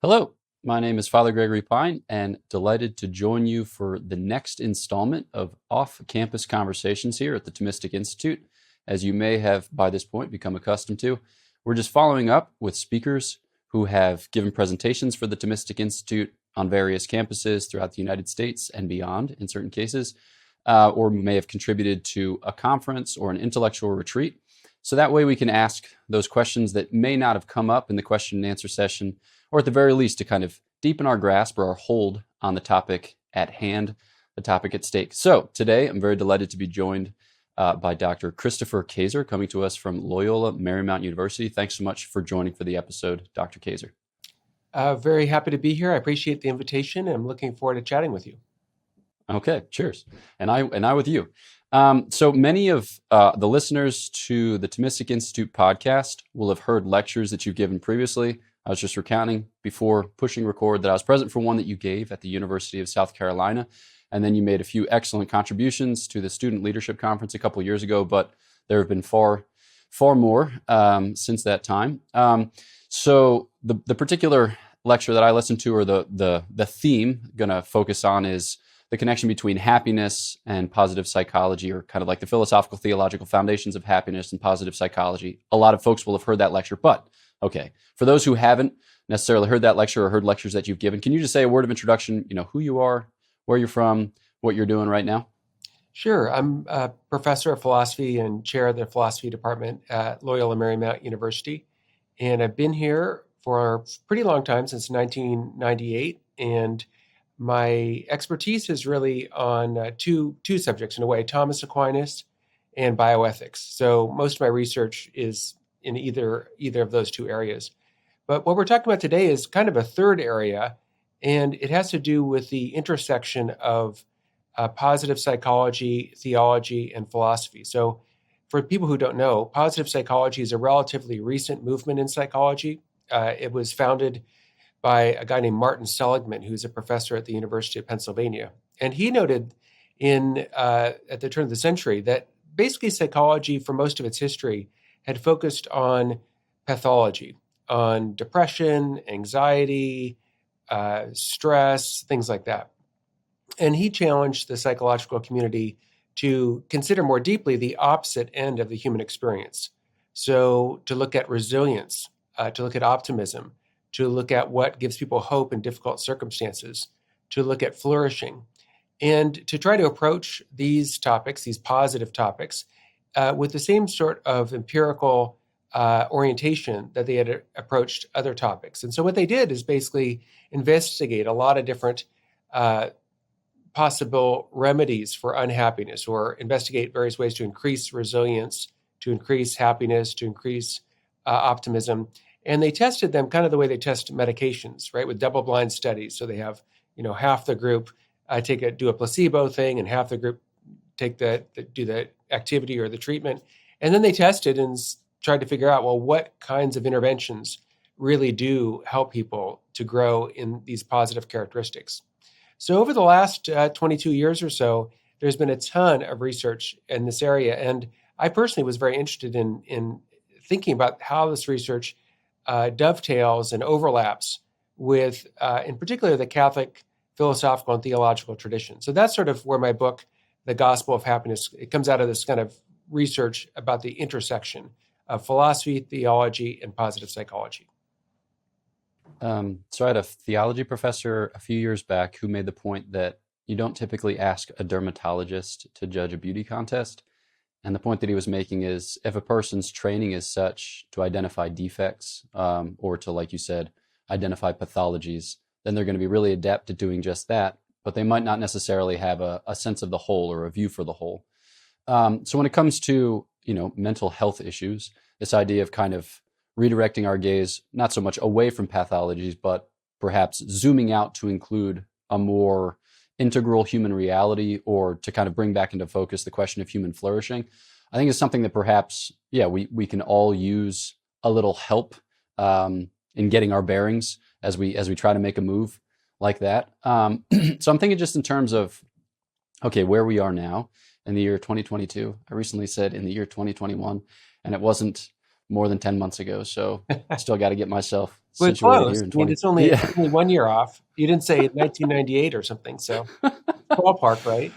Hello, my name is Father Gregory Pine, and delighted to join you for the next installment of off-campus conversations here at the Thomistic Institute. As you may have by this point become accustomed to, we're just following up with speakers who have given presentations for the Thomistic Institute on various campuses throughout the United States and beyond in certain cases, or may have contributed to a conference or an intellectual retreat. So that way we can ask those questions that may not have come up in the question and answer session, or at the very least to kind of deepen our grasp or our hold on the topic at hand, the topic at stake. So today I'm very delighted to be joined by Dr. Christopher Kaczor, coming to us from Loyola Marymount University. Thanks so much for joining for the episode, Dr. Kaczor. Very happy to be here. I appreciate the invitation, and I'm looking forward to chatting with you. Okay, cheers. And I with you. So many of the listeners to the Thomistic Institute podcast will have heard lectures that you've given previously. I was just recounting before pushing record that I was present for one that you gave at the University of South Carolina. And then you made a few excellent contributions to the Student Leadership Conference a couple of years ago, but there have been far more since that time. So the particular lecture that I listened to, or the theme I'm going to focus on, is the connection between happiness and positive psychology, or kind of like the philosophical theological foundations of happiness and positive psychology. A lot of folks will have heard that lecture, but okay, for those who haven't necessarily heard that lecture or heard lectures that you've given, can you just say a word of introduction, who you are, where you're from, what you're doing right now? Sure. I'm a professor of philosophy and chair of the philosophy department at Loyola Marymount University. And I've been here for a pretty long time, since 1998. And my expertise is really on two subjects, in a way: Thomas Aquinas and bioethics. So most of my research is in either of those two areas. But what we're talking about today is kind of a third area, and it has to do with the intersection of positive psychology, theology, and philosophy. So for people who don't know, positive psychology is a relatively recent movement in psychology. It was founded by a guy named Martin Seligman, who's a professor at the University of Pennsylvania. And he noted at the turn of the century that basically psychology, for most of its history, had focused on pathology, on depression, anxiety, stress, things like that. And he challenged the psychological community to consider more deeply the opposite end of the human experience. So to look at resilience, to look at optimism, to look at what gives people hope in difficult circumstances, to look at flourishing, and to try to approach these topics, these positive topics, with the same sort of empirical orientation that they had approached other topics. And so what they did is basically investigate a lot of different possible remedies for unhappiness, or investigate various ways to increase resilience, to increase happiness, to increase optimism. And they tested them kind of the way they test medications, right, with double-blind studies. So they have, half the group do a placebo thing, and half the group do the activity or the treatment. And then they tested and tried to figure out, well, what kinds of interventions really do help people to grow in these positive characteristics. So over the last 22 years or so, there's been a ton of research in this area. And I personally was very interested in thinking about how this research dovetails and overlaps with, in particular, the Catholic philosophical and theological tradition. So that's sort of where my book, The Gospel of Happiness, it comes out of this kind of research about the intersection of philosophy, theology, and positive psychology. So I had a theology professor a few years back who made the point that you don't typically ask a dermatologist to judge a beauty contest. And the point that he was making is, if a person's training is such to identify defects, or to, like you said, identify pathologies, then they're going to be really adept at doing just that, but they might not necessarily have a sense of the whole, or a view for the whole. So when it comes to, mental health issues, this idea of kind of redirecting our gaze, not so much away from pathologies, but perhaps zooming out to include a more integral human reality, or to kind of bring back into focus the question of human flourishing, I think is something that perhaps, we can all use a little help in getting our bearings as we try to make a move like that. So I'm thinking just in terms of, okay, where we are now in the year 2022. I recently said in the year 2021, and it wasn't more than 10 months ago. So still got to get myself Well, situated close. here in I mean, 20. it's only, Yeah. only 1 year off. You didn't say 1998 or something, so ballpark, right?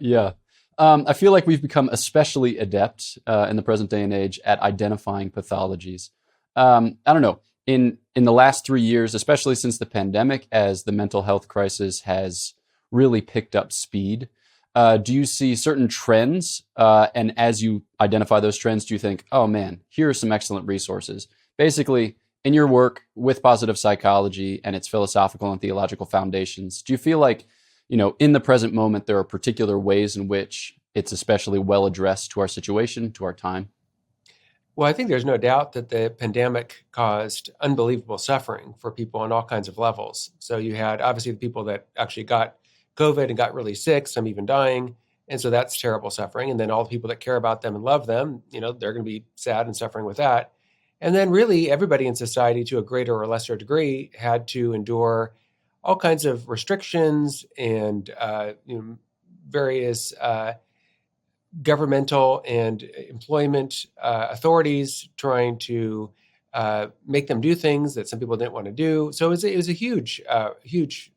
Yeah. I feel like we've become especially adept in the present day and age at identifying pathologies. I don't know. In the last 3 years, especially since the pandemic, as the mental health crisis has really picked up speed, do you see certain trends? And as you identify those trends, do you think, oh man, here are some excellent resources? Basically, in your work with positive psychology and its philosophical and theological foundations, do you feel like, in the present moment, there are particular ways in which it's especially well addressed to our situation, to our time? Well, I think there's no doubt that the pandemic caused unbelievable suffering for people on all kinds of levels. So you had obviously the people that actually got COVID and got really sick, some even dying. And so that's terrible suffering. And then all the people that care about them and love them, they're going to be sad and suffering with that. And then really everybody in society to a greater or lesser degree had to endure all kinds of restrictions and various governmental and employment authorities trying to make them do things that some people didn't want to do. So it was a huge, huge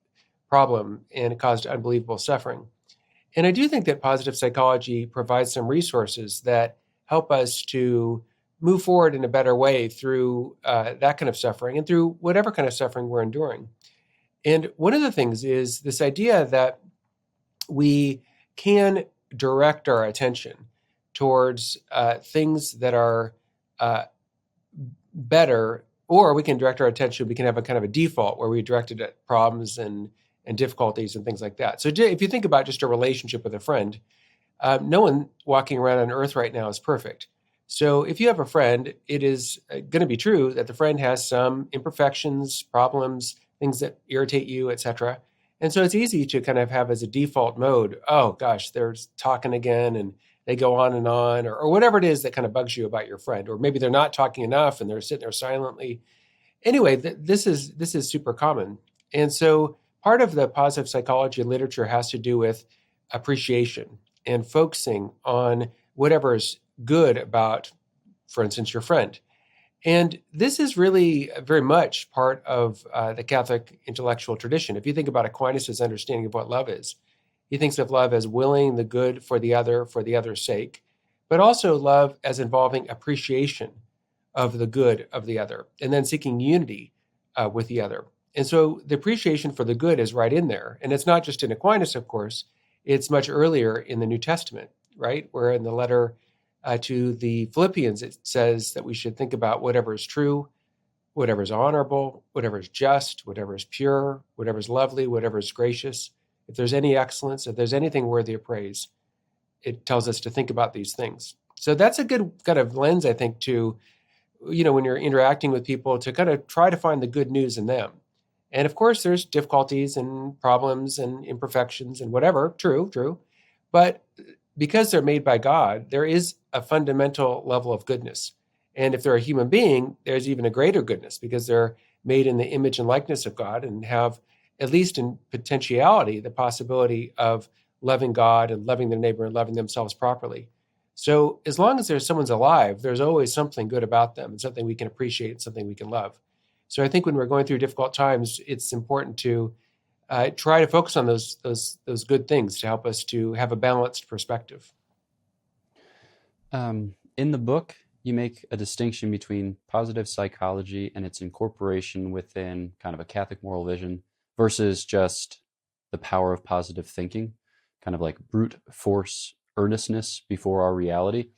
problem, and it caused unbelievable suffering. And I do think that positive psychology provides some resources that help us to move forward in a better way through that kind of suffering and through whatever kind of suffering we're enduring. And one of the things is this idea that we can direct our attention towards things that are better, or we can direct our attention, we can have a kind of a default where we direct it at problems and difficulties and things like that. So if you think about just a relationship with a friend, no one walking around on earth right now is perfect. So if you have a friend, it is going to be true that the friend has some imperfections, problems, things that irritate you, etc. And so it's easy to kind of have as a default mode, oh gosh, they're talking again, and they go on, or whatever it is that kind of bugs you about your friend. Or maybe they're not talking enough and they're sitting there silently. Anyway, this is super common. And so part of the positive psychology literature has to do with appreciation and focusing on whatever is good about, for instance, your friend. And this is really very much part of the Catholic intellectual tradition. If you think about Aquinas' understanding of what love is, he thinks of love as willing the good for the other's sake, but also love as involving appreciation of the good of the other, and then seeking unity with the other. And so the appreciation for the good is right in there. And it's not just in Aquinas, of course, it's much earlier in the New Testament, right? Where in the letter to the Philippians, it says that we should think about whatever is true, whatever is honorable, whatever is just, whatever is pure, whatever is lovely, whatever is gracious. If there's any excellence, if there's anything worthy of praise, it tells us to think about these things. So that's a good kind of lens, I think, to, when you're interacting with people, to kind of try to find the good news in them. And of course, there's difficulties and problems and imperfections and whatever, true. But because they're made by God, there is a fundamental level of goodness. And if they're a human being, there's even a greater goodness because they're made in the image and likeness of God and have, at least in potentiality, the possibility of loving God and loving their neighbor and loving themselves properly. So as long as someone's alive, there's always something good about them and something we can appreciate and something we can love. So I think when we're going through difficult times, it's important to try to focus on those good things to help us to have a balanced perspective. In the book, you make a distinction between positive psychology and its incorporation within kind of a Catholic moral vision versus just the power of positive thinking, kind of like brute force earnestness before our reality.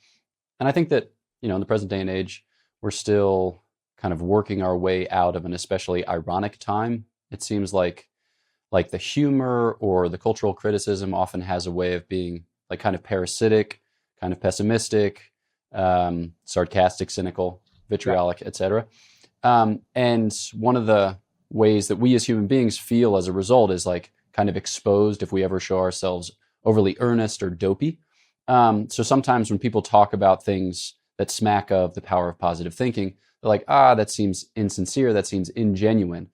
And I think that, in the present day and age, we're still kind of working our way out of an especially ironic time. It seems like the humor or the cultural criticism often has a way of being like kind of parasitic, kind of pessimistic, sarcastic, cynical, vitriolic, etc. And one of the ways that we as human beings feel as a result is like kind of exposed if we ever show ourselves overly earnest or dopey. So sometimes when people talk about things that smack of the power of positive thinking, they're like, that seems insincere, that seems ingenuine.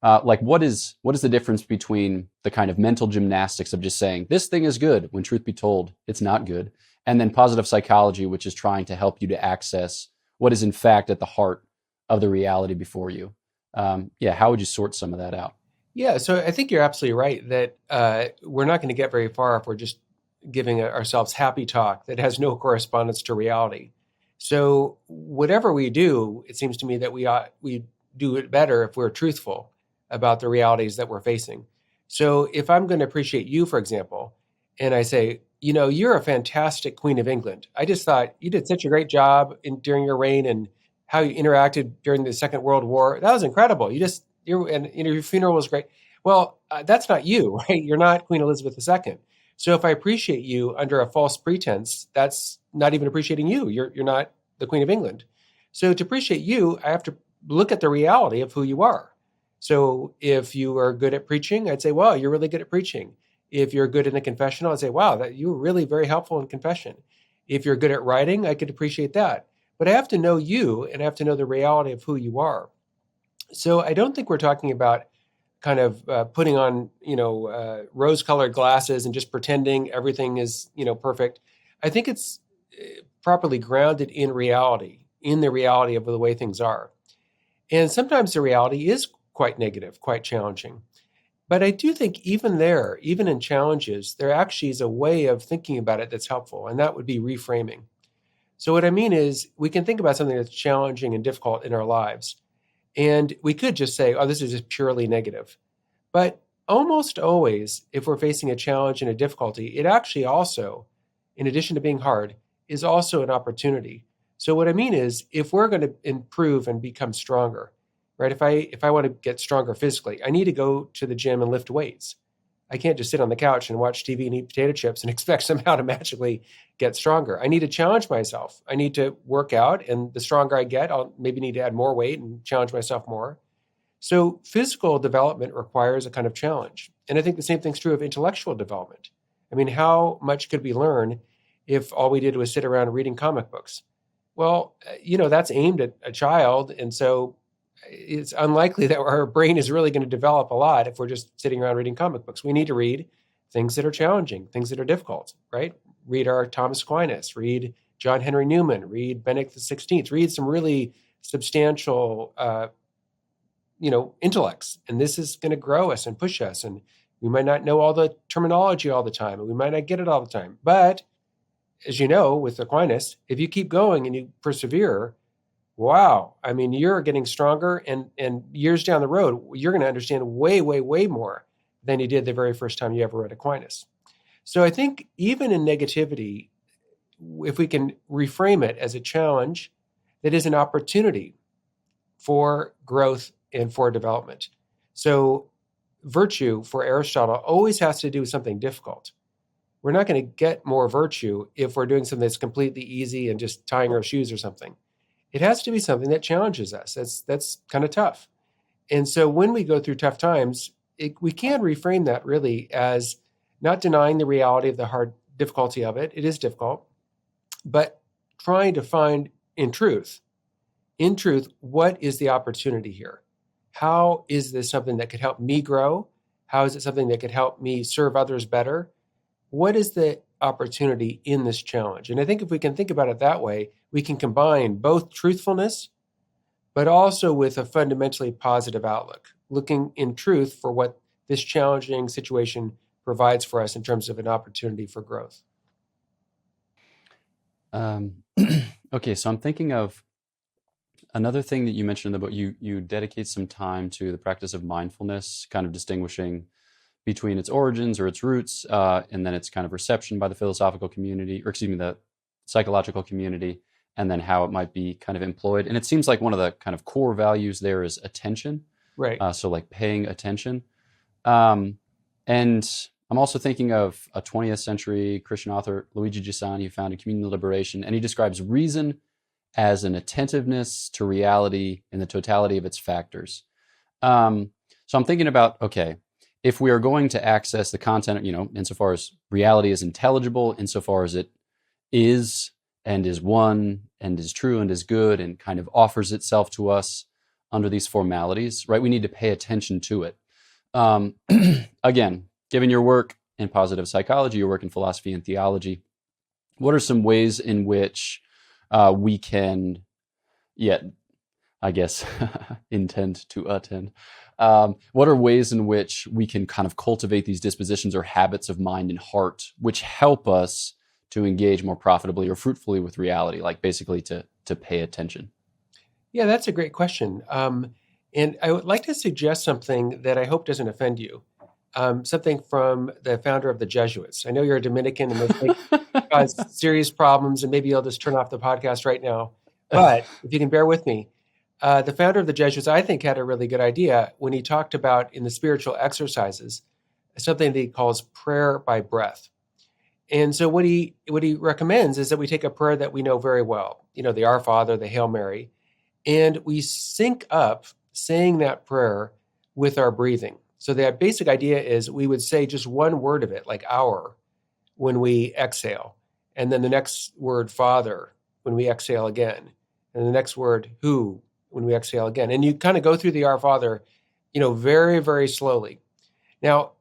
What is the difference between the kind of mental gymnastics of just saying this thing is good when truth be told it's not good, and then positive psychology, which is trying to help you to access what is in fact at the heart of the reality before you. How would you sort some of that out? Yeah, so I think you're absolutely right that we're not going to get very far if we're just giving ourselves happy talk that has no correspondence to reality. So whatever we do, it seems to me that we do it better if we're truthful about the realities that we're facing. So if I'm going to appreciate you, for example, and I say, you're a fantastic Queen of England. I just thought you did such a great job during your reign and how you interacted during the Second World War. That was incredible. Your funeral was great. Well, that's not you, right? You're not Queen Elizabeth II. So if I appreciate you under a false pretense, that's not even appreciating you. You're not the Queen of England. So to appreciate you, I have to look at the reality of who you are. So if you are good at preaching, I'd say, wow, you're really good at preaching. If you're good in the confessional, I'd say, wow, that you were really very helpful in confession. If you're good at writing, I could appreciate that. But I have to know you, and I have to know the reality of who you are. So I don't think we're talking about kind of putting on, rose-colored glasses and just pretending everything is, perfect. I think it's properly grounded in reality, in the reality of the way things are. And sometimes the reality is quite negative, quite challenging. But I do think even there, even in challenges, there actually is a way of thinking about it that's helpful, and that would be reframing. So what I mean is we can think about something that's challenging and difficult in our lives, and we could just say, oh, this is just purely negative. But almost always, if we're facing a challenge and a difficulty, it actually also, in addition to being hard, is also an opportunity. So what I mean is, if we're going to improve and become stronger, right? If I want to get stronger physically, I need to go to the gym and lift weights. I can't just sit on the couch and watch TV and eat potato chips and expect somehow to magically get stronger. I need to challenge myself. I need to work out, and the stronger I get, I'll maybe need to add more weight and challenge myself more. So physical development requires a kind of challenge. And I think the same thing's true of intellectual development. I mean, how much could we learn if all we did was sit around reading comic books? Well, that's aimed at a child. And so it's unlikely that our brain is really going to develop a lot if we're just sitting around reading comic books. We need to read things that are challenging, things that are difficult, right? Read our Thomas Aquinas, read John Henry Newman, read Benedict XVI, read some really substantial, intellects. And this is going to grow us and push us. And we might not know all the terminology all the time, and we might not get it all the time. But as you know, with Aquinas, if you keep going and you persevere, wow, I mean, you're getting stronger, and years down the road, you're going to understand way, way, way more than you did the very first time you ever read Aquinas. So I think even in negativity, if we can reframe it as a challenge, that is an opportunity for growth and for development. So virtue for Aristotle always has to do with something difficult. We're not going to get more virtue if we're doing something that's completely easy and just tying our shoes or something. It has to be something that challenges us. That's kind of tough. And so when we go through tough times, we can reframe that really as not denying the reality of the hard difficulty of it. It is difficult, but trying to find in truth, what is the opportunity here? How is this something that could help me grow? How is it something that could help me serve others better? What is the opportunity in this challenge? And I think if we can think about it that way, we can combine both truthfulness, but also with a fundamentally positive outlook, looking in truth for what this challenging situation provides for us in terms of an opportunity for growth. Okay, so I'm thinking of another thing that you mentioned in the book. You dedicate some time to the practice of mindfulness, kind of distinguishing between its origins or its roots, and then its kind of reception by the philosophical community, the psychological community, and then how it might be kind of employed. And it seems like one of the kind of core values there is attention. Right. So like paying attention. And I'm also thinking of a 20th century Christian author, Luigi Giussani, who founded Communal Liberation, and he describes reason as an attentiveness to reality in the totality of its factors. So I'm thinking about, okay, if we are going to access the content, insofar as reality is intelligible, insofar as it is and is one and is true and is good and kind of offers itself to us under these formalities, right? We need to pay attention to it. Again, given your work in positive psychology, your work in philosophy and theology, what are some ways in which we can yet, I guess, intend to attend. What are ways in which we can kind of cultivate these dispositions or habits of mind and heart, which help us to engage more profitably or fruitfully with reality, like basically to pay attention? Yeah, that's a great question. And I would like to suggest something that I hope doesn't offend you. Something from the founder of the Jesuits. I know you're a Dominican and this may cause serious problems, and maybe I'll just turn off the podcast right now. But if you can bear with me, the founder of the Jesuits, I think, had a really good idea when he talked about in the spiritual exercises something that he calls prayer by breath. And so what he recommends is that we take a prayer that we know very well, the Our Father, the Hail Mary, and we sync up saying that prayer with our breathing. So that basic idea is we would say just one word of it, like our, when we exhale, and then the next word, Father, when we exhale again, and the next word, who, when we exhale again. And you kind of go through the Our Father, very, very slowly. Now,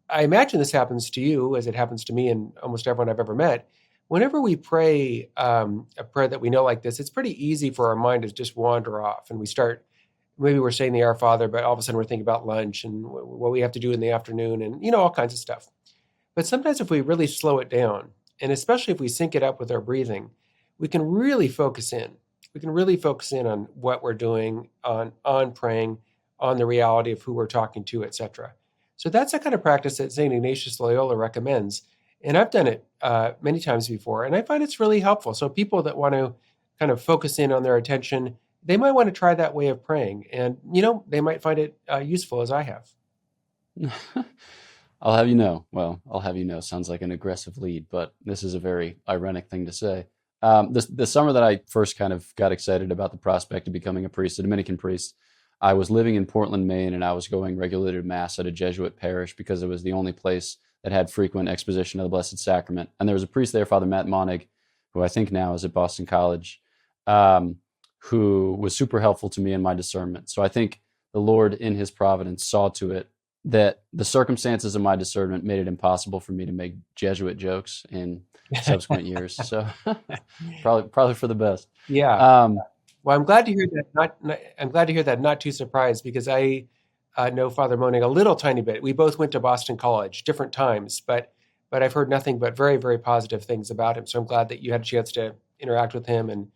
I imagine this happens to you as it happens to me and almost everyone I've ever met. Whenever we pray a prayer that we know like this, it's pretty easy for our mind to just wander off. And we start, maybe we're saying the Our Father, but all of a sudden we're thinking about lunch and what we have to do in the afternoon and, all kinds of stuff. But sometimes if we really slow it down, and especially if we sync it up with our breathing, we can really focus in. We can really focus in on what we're doing, on praying, on the reality of who we're talking to, etc. So that's the kind of practice that St. Ignatius Loyola recommends. And I've done it many times before, and I find it's really helpful. So people that want to kind of focus in on their attention, they might want to try that way of praying. And, they might find it useful as I have. I'll have you know sounds like an aggressive lead, but this is a very ironic thing to say. The summer that I first kind of got excited about the prospect of becoming a priest, a Dominican priest, I was living in Portland, Maine, and I was going regularly to Mass at a Jesuit parish because it was the only place that had frequent exposition of the Blessed Sacrament. And there was a priest there, Father Matt Monig, who I think now is at Boston College, who was super helpful to me in my discernment. So I think the Lord, in his providence, saw to it that the circumstances of my discernment made it impossible for me to make Jesuit jokes in subsequent years. So probably for the best. Yeah. Well, I'm glad to hear that. I'm glad to hear that. Not too surprised because I know Father Monig a little tiny bit. We both went to Boston College, different times, but I've heard nothing but very, very positive things about him. So I'm glad that you had a chance to interact with him and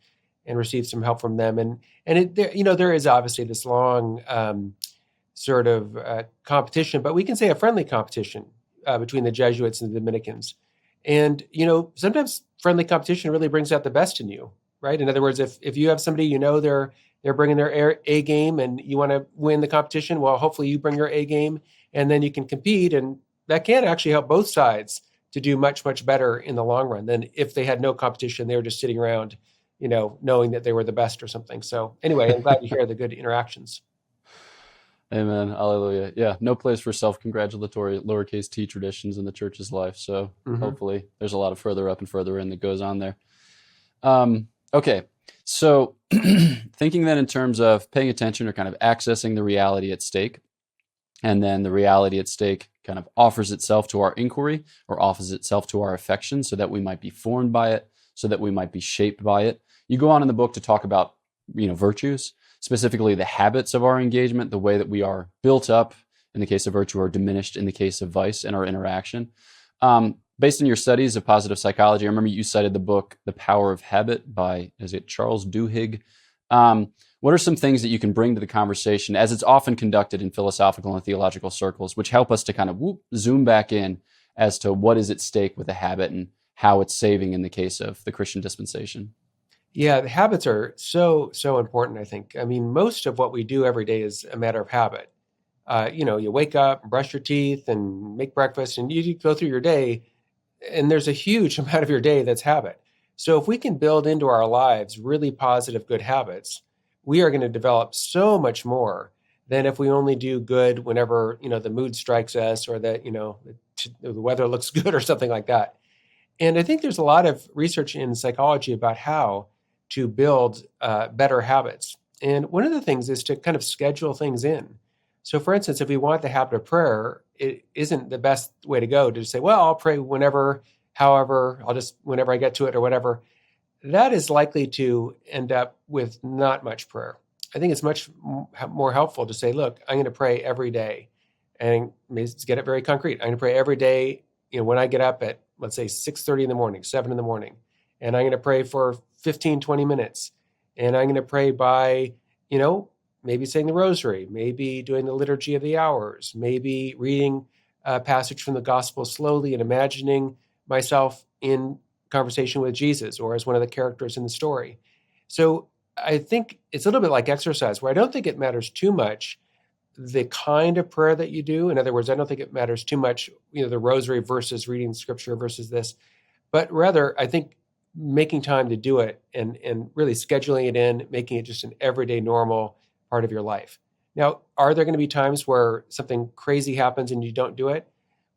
receive some help from them. And there is obviously this long sort of competition, but we can say a friendly competition between the Jesuits and the Dominicans. And sometimes friendly competition really brings out the best in you. Right. In other words, if you have somebody they're bringing their A game and you want to win the competition, well, hopefully you bring your A game and then you can compete, and that can actually help both sides to do much, much better in the long run than if they had no competition. They were just sitting around, knowing that they were the best or something. So anyway, I'm glad to hear the good interactions. Amen. Hallelujah. Yeah, no place for self-congratulatory lowercase t traditions in the church's life. So hopefully there's a lot of further up and further in that goes on there. Okay, so thinking then in terms of paying attention or kind of accessing the reality at stake, and then the reality at stake kind of offers itself to our inquiry or offers itself to our affection so that we might be formed by it, so that we might be shaped by it. You go on in the book to talk about, virtues, specifically the habits of our engagement, the way that we are built up in the case of virtue or diminished in the case of vice in our interaction. Based on your studies of positive psychology, I remember you cited the book, The Power of Habit by, Charles Duhigg? What are some things that you can bring to the conversation, as it's often conducted in philosophical and theological circles, which help us to kind of zoom back in as to what is at stake with a habit and how it's saving in the case of the Christian dispensation? Yeah, the habits are so, so important, I think. I mean, most of what we do every day is a matter of habit. You wake up, brush your teeth, and make breakfast, and you go through your day, and there's a huge amount of your day that's habit. So if we can build into our lives really positive, good habits, we are going to develop so much more than if we only do good whenever, the mood strikes us or that, the weather looks good or something like that. And I think there's a lot of research in psychology about how to build better habits. And one of the things is to kind of schedule things in. So for instance, if we want the habit of prayer, it isn't the best way to go to just say, well, I'll pray whenever, however, I'll just whenever I get to it or whatever. that is likely to end up with not much prayer. I think it's much more helpful to say, look, I'm going to pray every day. And let's get it very concrete. I'm going to pray every day, when I get up at, let's say, 6:30 in the morning, 7 in the morning. And I'm going to pray for 15, 20 minutes. And I'm going to pray by, maybe saying the rosary, maybe doing the liturgy of the hours, maybe reading a passage from the gospel slowly and imagining myself in conversation with Jesus or as one of the characters in the story. So I think it's a little bit like exercise, where I don't think it matters too much the kind of prayer that you do. In other words, I don't think it matters too much, the rosary versus reading scripture versus this, but rather I think making time to do it and really scheduling it in, making it just an everyday normal part of your life. Now, are there going to be times where something crazy happens and you don't do it?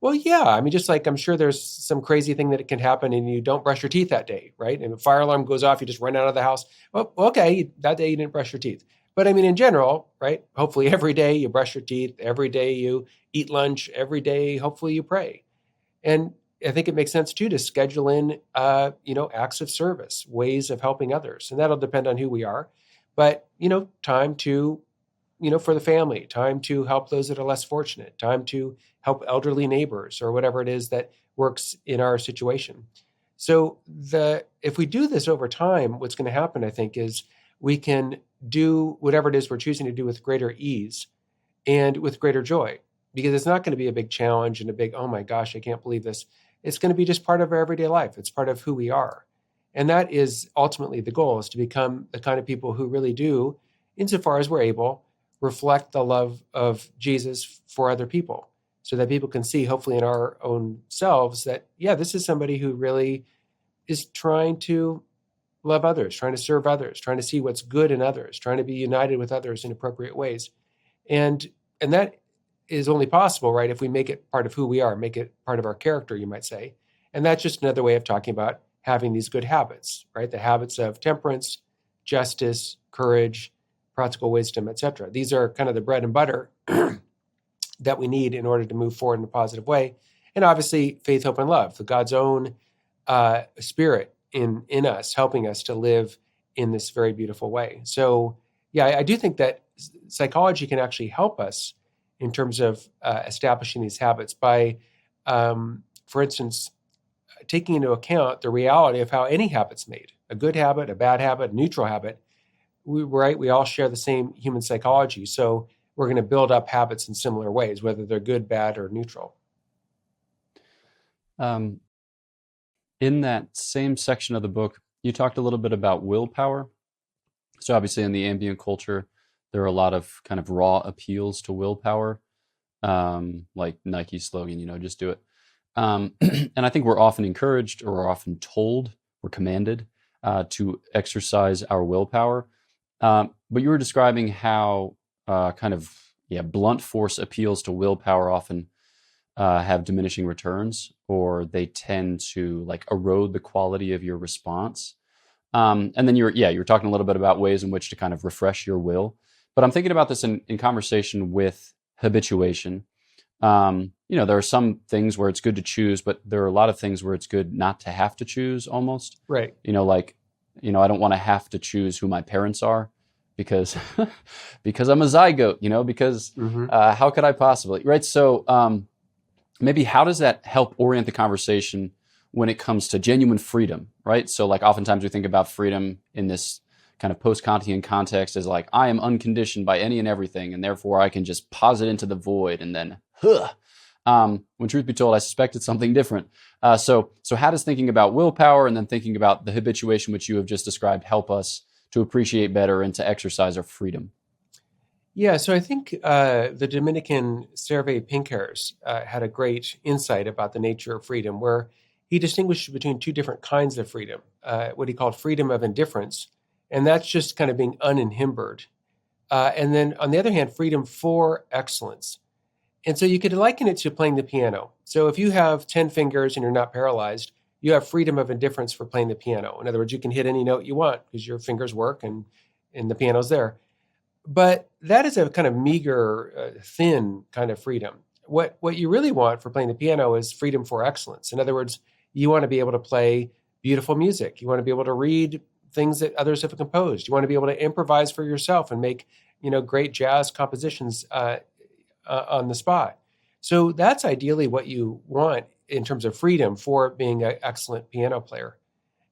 Well, yeah. I mean, just like I'm sure there's some crazy thing that it can happen and you don't brush your teeth that day, right? And if a fire alarm goes off, you just run out of the house. Well, okay, that day you didn't brush your teeth. But I mean, in general, right? Hopefully every day you brush your teeth, every day you eat lunch, every day, hopefully you pray. And I think it makes sense too to schedule in, acts of service, ways of helping others. And that'll depend on who we are. But, time to, for the family, time to help those that are less fortunate, time to help elderly neighbors or whatever it is that works in our situation. So if we do this over time, what's going to happen, I think, is we can do whatever it is we're choosing to do with greater ease and with greater joy, because it's not going to be a big challenge and a big, oh my gosh, I can't believe this. It's going to be just part of our everyday life. It's part of who we are. And that is ultimately the goal, is to become the kind of people who really do, insofar as we're able, reflect the love of Jesus for other people, so that people can see, hopefully in our own selves, that, yeah, this is somebody who really is trying to love others, trying to serve others, trying to see what's good in others, trying to be united with others in appropriate ways. And that is only possible, right, if we make it part of who we are, make it part of our character, you might say. And that's just another way of talking about having these good habits, right? The habits of temperance, justice, courage, practical wisdom, etc. These are kind of the bread and butter that we need in order to move forward in a positive way. And obviously, faith, hope, and love, the God's own spirit in us, helping us to live in this very beautiful way. So, yeah, I do think that psychology can actually help us in terms of establishing these habits by, for instance, taking into account the reality of how any habit's made, a good habit, a bad habit, a neutral habit. We all share the same human psychology. So we're going to build up habits in similar ways, whether they're good, bad, or neutral. In that same section of the book, you talked a little bit about willpower. So obviously in the ambient culture, there are a lot of kind of raw appeals to willpower, like Nike's slogan, just do it. And I think we're often encouraged, or we're often told, we're commanded to exercise our willpower. But you were describing how blunt force appeals to willpower often have diminishing returns, or they tend to erode the quality of your response. And then you were talking a little bit about ways in which to kind of refresh your will. But I'm thinking about this in conversation with habituation. There are some things where it's good to choose, but there are a lot of things where it's good not to have to choose almost. Right. I don't want to have to choose who my parents are because I'm a zygote, because how could I possibly, right? So maybe how does that help orient the conversation when it comes to genuine freedom, right? So oftentimes we think about freedom in this kind of post-Kantian context as I am unconditioned by any and everything, and therefore I can just posit into the void and then, when truth be told, I suspect it's something different. So how does thinking about willpower and then thinking about the habituation which you have just described help us to appreciate better and to exercise our freedom? Yeah, so I think the Dominican Serve Pincers had a great insight about the nature of freedom, where he distinguished between two different kinds of freedom, what he called freedom of indifference, and that's just kind of being unencumbered. And then on the other hand, freedom for excellence. And so you could liken it to playing the piano. So if you have 10 fingers and you're not paralyzed, you have freedom of indifference for playing the piano. In other words, you can hit any note you want because your fingers work and the piano's there. But that is a kind of meager, thin kind of freedom. What you really want for playing the piano is freedom for excellence. In other words, you want to be able to play beautiful music. You want to be able to read things that others have composed. You want to be able to improvise for yourself and make, great jazz compositions on the spot. So that's ideally what you want in terms of freedom for being an excellent piano player.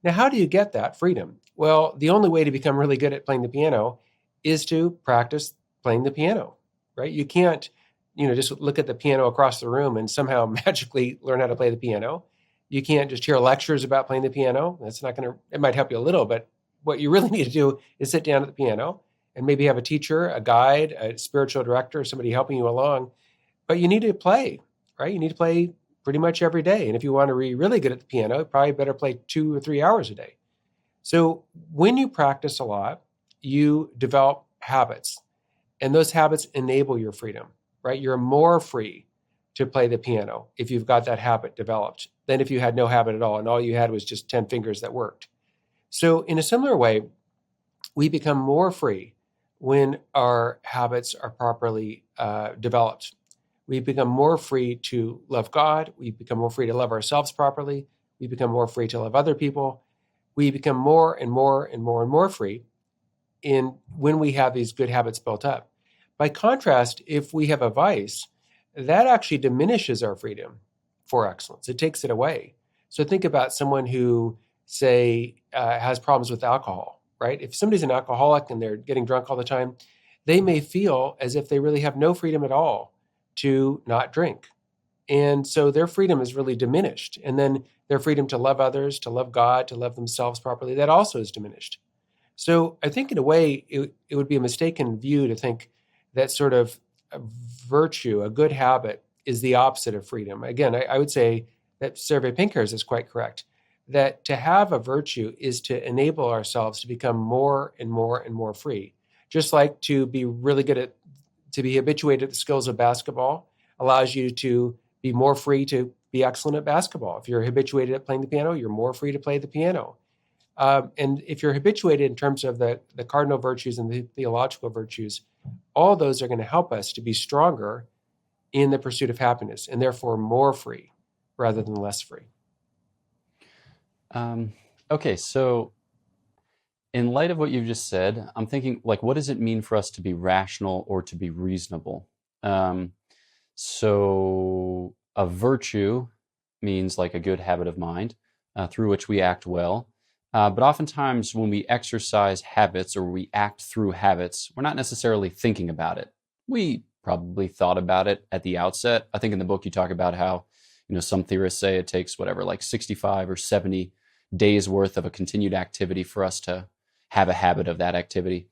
Now, how do you get that freedom? Well, the only way to become really good at playing the piano is to practice playing the piano, right? You can't, just look at the piano across the room and somehow magically learn how to play the piano. You can't just hear lectures about playing the piano. That's not going to, it might help you a little, but what you really need to do is sit down at the piano and maybe have a teacher, a guide, a spiritual director, somebody helping you along. But you need to play, right? You need to play pretty much every day. And if you want to be really good at the piano, you probably better play 2 or 3 hours a day. So when you practice a lot, you develop habits, and those habits enable your freedom, right? You're more free to play the piano if you've got that habit developed than if you had no habit at all and all you had was just 10 fingers that worked. So in a similar way, we become more free when our habits are properly developed. We become more free to love God. We become more free to love ourselves properly. We become more free to love other people. We become more and more and more and more free when we have these good habits built up. By contrast, if we have a vice, that actually diminishes our freedom for excellence. It takes it away. So think about someone who, say, has problems with alcohol, right? If somebody's an alcoholic and they're getting drunk all the time, they may feel as if they really have no freedom at all to not drink. And so their freedom is really diminished. And then their freedom to love others, to love God, to love themselves properly, that also is diminished. So I think in a way, it would be a mistaken view to think that sort of a virtue, a good habit, is the opposite of freedom. Again, I would say that Survey Pinker's is quite correct, that to have a virtue is to enable ourselves to become more and more and more free. Just like to be really good at, to be habituated at the skills of basketball allows you to be more free to be excellent at basketball. If you're habituated at playing the piano, you're more free to play the piano. And if you're habituated in terms of the cardinal virtues and the theological virtues, all those are going to help us to be stronger in the pursuit of happiness and therefore more free rather than less free. Okay, so in light of what you've just said, I'm thinking, what does it mean for us to be rational or to be reasonable? So a virtue means like a good habit of mind through which we act well. But oftentimes when we exercise habits or we act through habits, we're not necessarily thinking about it. We probably thought about it at the outset. I think in the book you talk about how, some theorists say it takes 65 or 70 days worth of a continued activity for us to have a habit of that activity.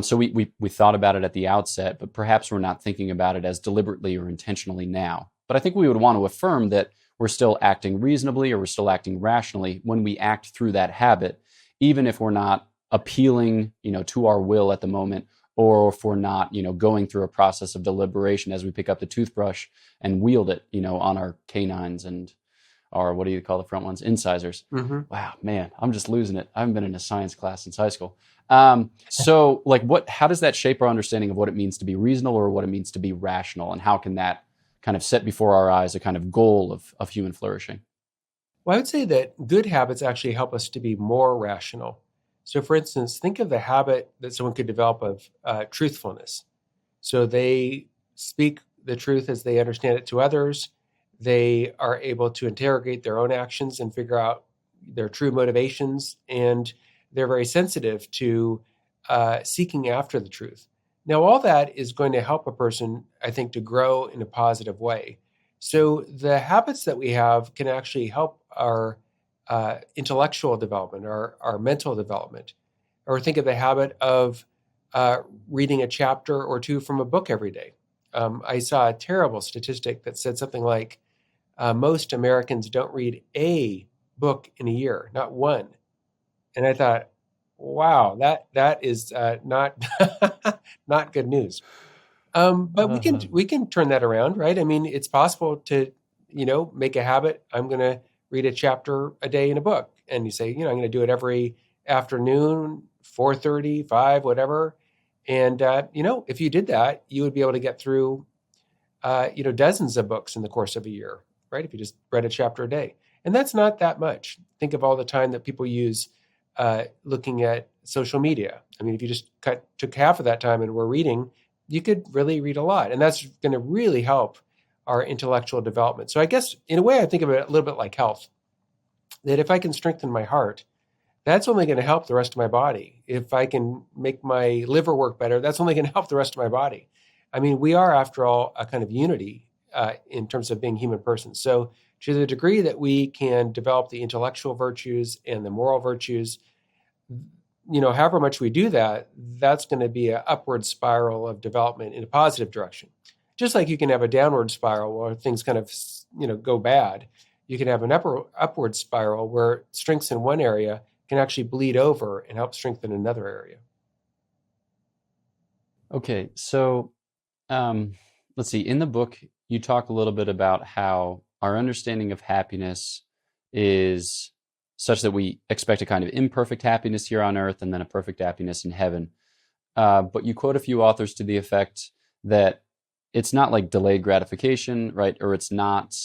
So we thought about it at the outset, but perhaps we're not thinking about it as deliberately or intentionally now. But I think we would want to affirm that we're still acting reasonably or we're still acting rationally when we act through that habit, even if we're not appealing, to our will at the moment, or if we're not, going through a process of deliberation as we pick up the toothbrush and wield it, on our canines and our, what do you call the front ones? Incisors. Mm-hmm. Wow, man, I'm just losing it. I haven't been in a science class since high school. So how does that shape our understanding of what it means to be reasonable or what it means to be rational? And how can that kind of set before our eyes a kind of goal of human flourishing? Well, I would say that good habits actually help us to be more rational. So for instance, think of the habit that someone could develop of truthfulness. So they speak the truth as they understand it to others. They are able to interrogate their own actions and figure out their true motivations. And they're very sensitive to seeking after the truth. Now, all that is going to help a person, I think, to grow in a positive way. So the habits that we have can actually help our intellectual development, our mental development. Or think of the habit of reading a chapter or two from a book every day. I saw a terrible statistic that said something like most Americans don't read a book in a year, not one. And I thought, wow, that is not not good news. But we can turn that around, right? I mean, it's possible to, make a habit. I'm going to read a chapter a day in a book, and you say, I'm going to do it every afternoon, 4:30, 5, whatever. And if you did that, you would be able to get through, dozens of books in the course of a year, right? If you just read a chapter a day. And that's not that much. Think of all the time that people use looking at social media. I mean, if you just took half of that time and were reading, you could really read a lot. And that's going to really help our intellectual development. So I guess in a way, I think of it a little bit like health, that if I can strengthen my heart, that's only going to help the rest of my body. If I can make my liver work better, that's only going to help the rest of my body. I mean, we are, after all, a kind of unity in terms of being human persons. So to the degree that we can develop the intellectual virtues and the moral virtues, however much we do that, that's going to be an upward spiral of development in a positive direction. Just like you can have a downward spiral where things kind of, go bad, you can have an upward spiral where strengths in one area can actually bleed over and help strengthen another area. Okay, so let's see. In the book, you talk a little bit about how our understanding of happiness is such that we expect a kind of imperfect happiness here on earth and then a perfect happiness in heaven. But you quote a few authors to the effect that it's not like delayed gratification, right? Or it's not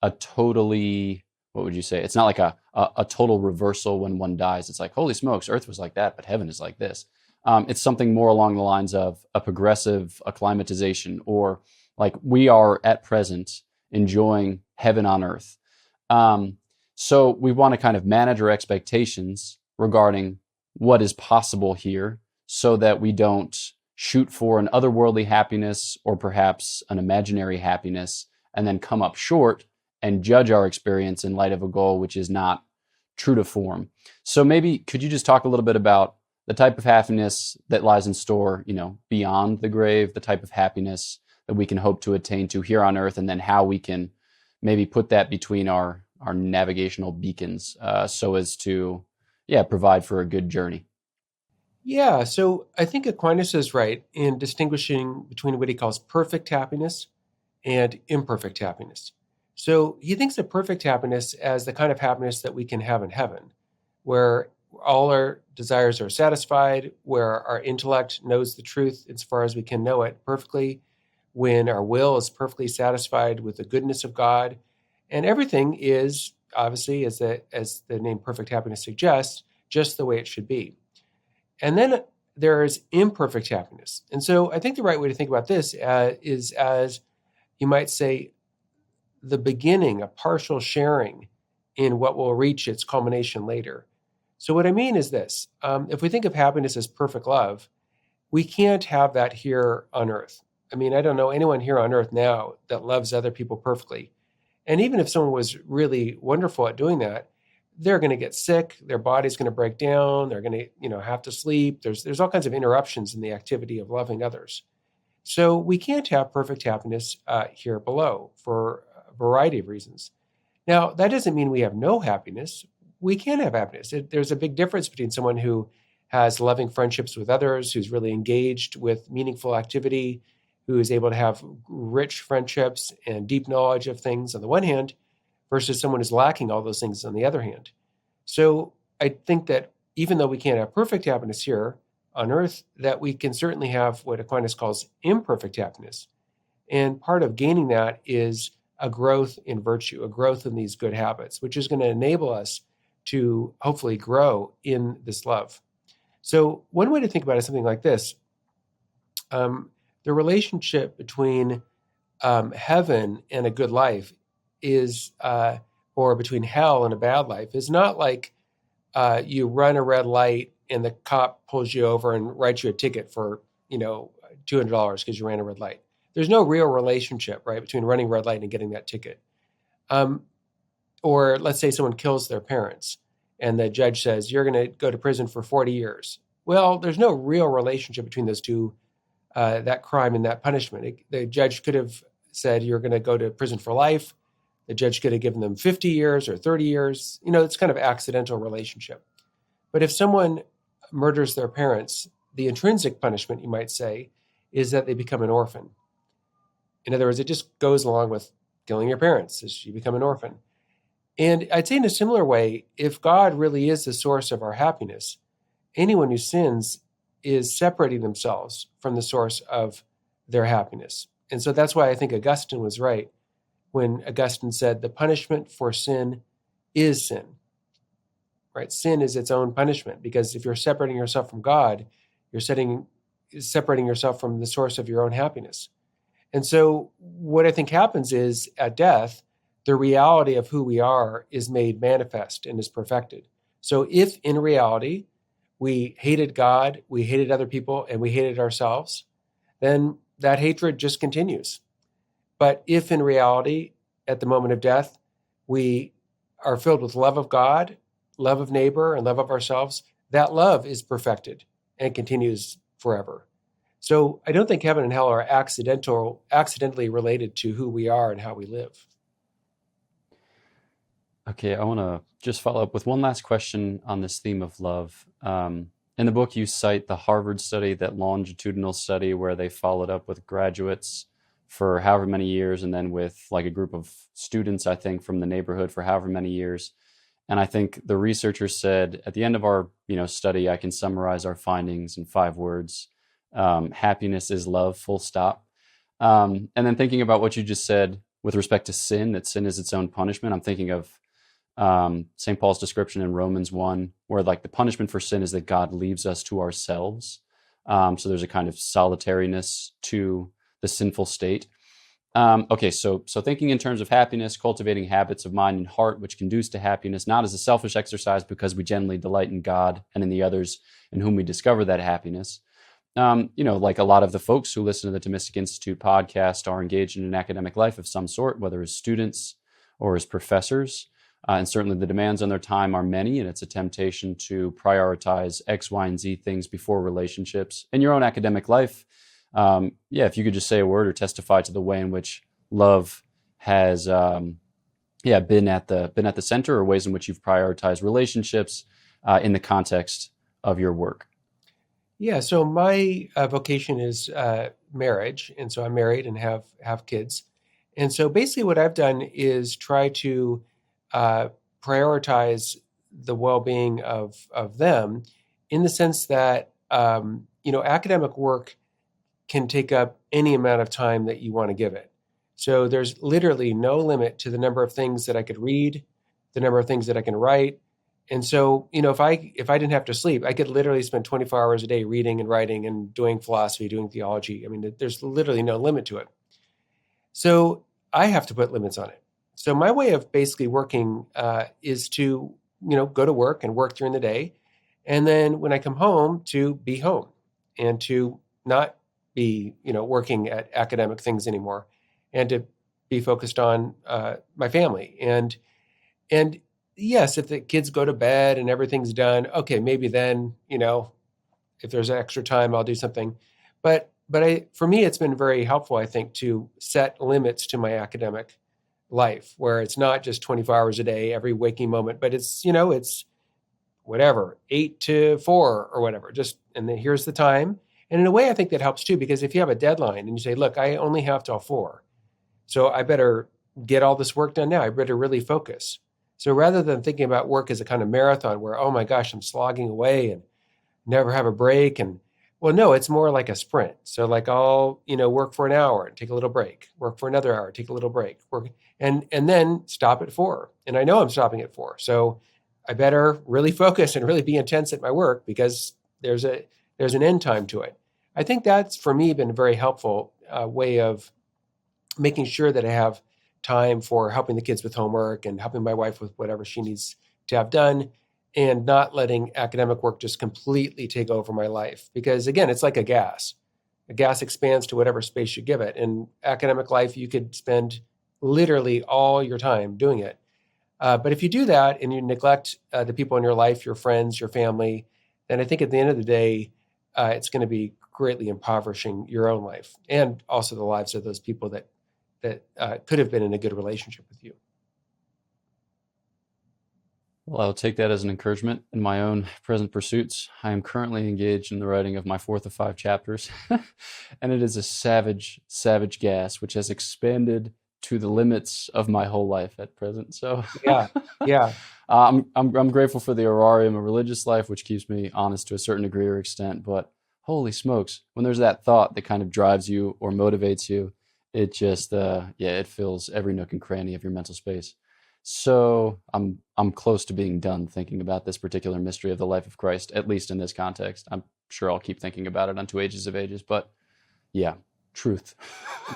a totally, what would you say? It's not like a total reversal when one dies. It's like, holy smokes, earth was like that, but heaven is like this. It's something more along the lines of a progressive acclimatization, or like we are at present enjoying heaven on earth. So we want to kind of manage our expectations regarding what is possible here so that we don't shoot for an otherworldly happiness or perhaps an imaginary happiness and then come up short and judge our experience in light of a goal which is not true to form. So maybe could you just talk a little bit about the type of happiness that lies in store, beyond the grave, the type of happiness that we can hope to attain to here on earth, and then how we can maybe put that between our navigational beacons so as to, provide for a good journey. Yeah, so I think Aquinas is right in distinguishing between what he calls perfect happiness and imperfect happiness. So he thinks of perfect happiness as the kind of happiness that we can have in heaven, where all our desires are satisfied, where our intellect knows the truth as far as we can know it perfectly, when our will is perfectly satisfied with the goodness of God, and everything is obviously, as the name perfect happiness suggests, just the way it should be. And then there is imperfect happiness. And so I think the right way to think about this is as, you might say, the beginning, a partial sharing in what will reach its culmination later. So what I mean is this. If we think of happiness as perfect love, we can't have that here on earth. I mean, I don't know anyone here on earth now that loves other people perfectly. And even if someone was really wonderful at doing that, they're going to get sick, their body's going to break down, they're going to, have to sleep. There's all kinds of interruptions in the activity of loving others. So we can't have perfect happiness here below for a variety of reasons. Now, that doesn't mean we have no happiness. We can have happiness. There's a big difference between someone who has loving friendships with others, who's really engaged with meaningful activity, who is able to have rich friendships and deep knowledge of things on the one hand, versus someone who's lacking all those things on the other hand. So I think that even though we can't have perfect happiness here on earth, that we can certainly have what Aquinas calls imperfect happiness. And part of gaining that is a growth in virtue, a growth in these good habits, which is going to enable us to hopefully grow in this love. So one way to think about it is something like this. The relationship between heaven and a good life is, or between hell and a bad life, is not like you run a red light and the cop pulls you over and writes you a ticket for, $200 because you ran a red light. There's no real relationship, right, between running a red light and getting that ticket. Or let's say someone kills their parents and the judge says, you're going to go to prison for 40 years. Well, there's no real relationship between those two, that crime and that punishment. The judge could have said, you're going to go to prison for life. The judge could have given them 50 years or 30 years. It's kind of accidental relationship. But if someone murders their parents, the intrinsic punishment, you might say, is that they become an orphan. In other words, it just goes along with killing your parents as you become an orphan. And I'd say in a similar way, if God really is the source of our happiness, anyone who sins is separating themselves from the source of their happiness. And so that's why I think Augustine was right when Augustine said the punishment for sin is sin, right? Sin is its own punishment, because if you're separating yourself from God, you're separating yourself from the source of your own happiness. And so what I think happens is at death, the reality of who we are is made manifest and is perfected. So if in reality we hated God, we hated other people, and we hated ourselves, then that hatred just continues. But if in reality, at the moment of death, we are filled with love of God, love of neighbor, and love of ourselves, that love is perfected and continues forever. So I don't think heaven and hell are accidentally related to who we are and how we live. Okay, I want to just follow up with one last question on this theme of love. In the book, you cite the Harvard study, that longitudinal study where they followed up with graduates for however many years, and then with like a group of students, I think, from the neighborhood for however many years. And I think the researchers said at the end of our study, I can summarize our findings in 5 words: happiness is love, full stop. And then thinking about what you just said with respect to sin, that sin is its own punishment, I'm thinking of St. Paul's description in Romans 1, where like the punishment for sin is that God leaves us to ourselves. So there's a kind of solitariness to the sinful state. Okay, so thinking in terms of happiness, cultivating habits of mind and heart which conduce to happiness, not as a selfish exercise because we genuinely delight in God and in the others in whom we discover that happiness. Like a lot of the folks who listen to the Thomistic Institute podcast are engaged in an academic life of some sort, whether as students or as professors. And certainly the demands on their time are many, and it's a temptation to prioritize X, Y, and Z things before relationships. In your own academic life, if you could just say a word or testify to the way in which love has been at the center, or ways in which you've prioritized relationships in the context of your work. Yeah, so my vocation is marriage, and so I'm married and have kids. And so basically what I've done is try to prioritize the well-being of them, in the sense that academic work can take up any amount of time that you want to give it. So there's literally no limit to the number of things that I could read, the number of things that I can write. And so, if I didn't have to sleep, I could literally spend 24 hours a day reading and writing and doing philosophy, doing theology. I mean, there's literally no limit to it. So I have to put limits on it. So my way of basically working is to, go to work and work during the day. And then when I come home, to be home and to not be, working at academic things anymore, and to be focused on my family. And yes, if the kids go to bed and everything's done, okay, maybe then, if there's extra time, I'll do something. But for me, it's been very helpful, I think, to set limits to my academic life, where it's not just 24 hours a day, every waking moment, but it's, it's whatever, 8 to 4 or whatever, and then here's the time. And in a way, I think that helps too, because if you have a deadline and you say, look, I only have till 4, so I better get all this work done now. I better really focus. So rather than thinking about work as a kind of marathon where, oh my gosh, I'm slogging away and never have a break. Well, no, it's more like a sprint. So like I'll, work for an hour and take a little break, work for another hour, take a little break, work, and then stop at 4. And I know I'm stopping at 4. So I better really focus and really be intense at my work, because there's an end time to it. I think that's, for me, been a very helpful way of making sure that I have time for helping the kids with homework and helping my wife with whatever she needs to have done, and not letting academic work just completely take over my life. Because again, it's like a gas. A gas expands to whatever space you give it. In academic life, you could spend literally all your time doing it. But if you do that and you neglect the people in your life, your friends, your family, then I think at the end of the day, it's going to be greatly impoverishing your own life, and also the lives of those people that could have been in a good relationship with you. Well, I'll take that as an encouragement in my own present pursuits. I am currently engaged in the writing of my 4th of 5 chapters, and it is a savage, savage gas, which has expanded to the limits of my whole life at present. So yeah. I'm grateful for the horarium of religious life, which keeps me honest to a certain degree or extent. But holy smokes, when there's that thought that kind of drives you or motivates you, it just it fills every nook and cranny of your mental space. So I'm close to being done thinking about this particular mystery of the life of Christ, at least in this context. I'm sure I'll keep thinking about it unto ages of ages, but yeah, truth.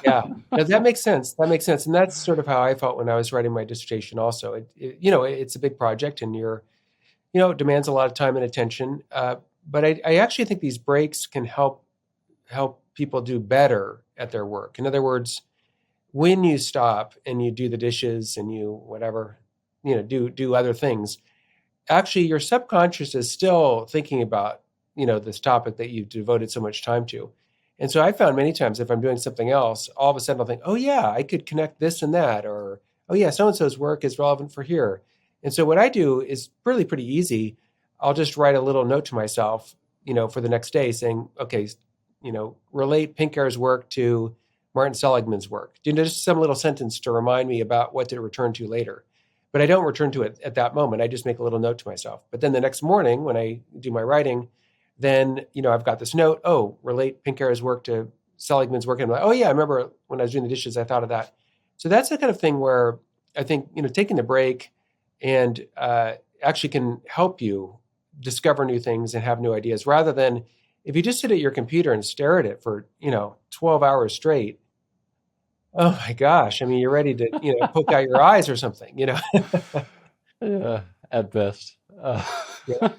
Yeah, no, that makes sense. That makes sense. And that's sort of how I felt when I was writing my dissertation also. It's a big project and it demands a lot of time and attention. But I actually think these breaks can help people do better at their work. In other words, when you stop and you do the dishes and you whatever, do other things, actually your subconscious is still thinking about, this topic that you've devoted so much time to. And so I found many times if I'm doing something else, all of a sudden I'll think, oh yeah, I could connect this and that, or, oh yeah, so-and-so's work is relevant for here. And so what I do is really pretty easy. I'll just write a little note to myself, for the next day saying, okay, relate Pinker's work to Martin Seligman's work. Just some little sentence to remind me about what to return to later. But I don't return to it at that moment. I just make a little note to myself. But then the next morning when I do my writing, then, I've got this note, relate Pinker's work to Seligman's work. And I'm like, oh yeah, I remember when I was doing the dishes, I thought of that. So that's the kind of thing where I think, taking the break and actually can help you discover new things and have new ideas rather than if you just sit at your computer and stare at it for, 12 hours straight. Oh my gosh. I mean, you're ready to, poke out your eyes or something, Yeah, at best. Yeah.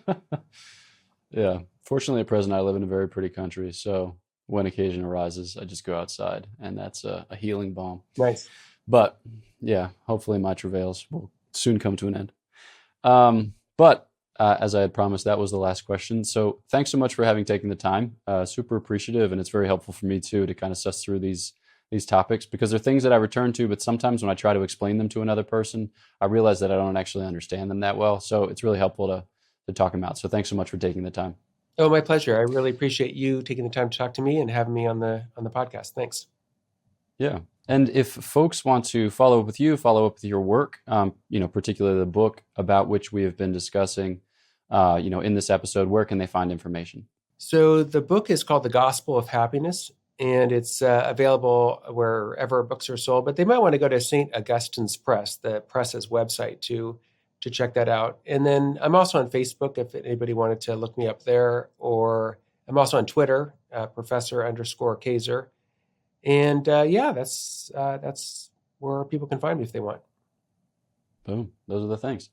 Yeah. Fortunately, at present, I live in a very pretty country. So when occasion arises, I just go outside, and that's a healing balm. Nice. But yeah, hopefully my travails will soon come to an end. But as I had promised, that was the last question. So thanks so much for having taken the time. Super appreciative, and it's very helpful for me too to kind of suss through these topics because they're things that I return to, but sometimes when I try to explain them to another person, I realize that I don't actually understand them that well. So it's really helpful to talk them out. So thanks so much for taking the time. Oh, my pleasure. I really appreciate you taking the time to talk to me and having me on the podcast. Thanks. Yeah. And if folks want to follow up with you, follow up with your work, particularly the book about which we have been discussing, in this episode, where can they find information? So the book is called The Gospel of Happiness, and it's available wherever books are sold. But they might want to go to St. Augustine's Press, the press's website, to check that out. And then I'm also on Facebook if anybody wanted to look me up there, or I'm also on Twitter, Professor_Kaczor. And that's where people can find me if they want. Boom. Those are the things.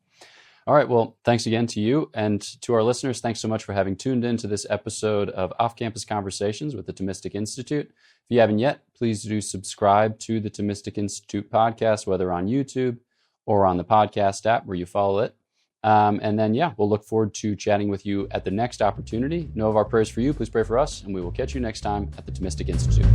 All right. Well, thanks again to you and to our listeners. Thanks so much for having tuned in to this episode of Off-Campus Conversations with the Thomistic Institute. If you haven't yet, please do subscribe to the Thomistic Institute podcast, whether on YouTube or on the podcast app where you follow it. And then, we'll look forward to chatting with you at the next opportunity. Know of our prayers for you. Please pray for us, and we will catch you next time at the Thomistic Institute.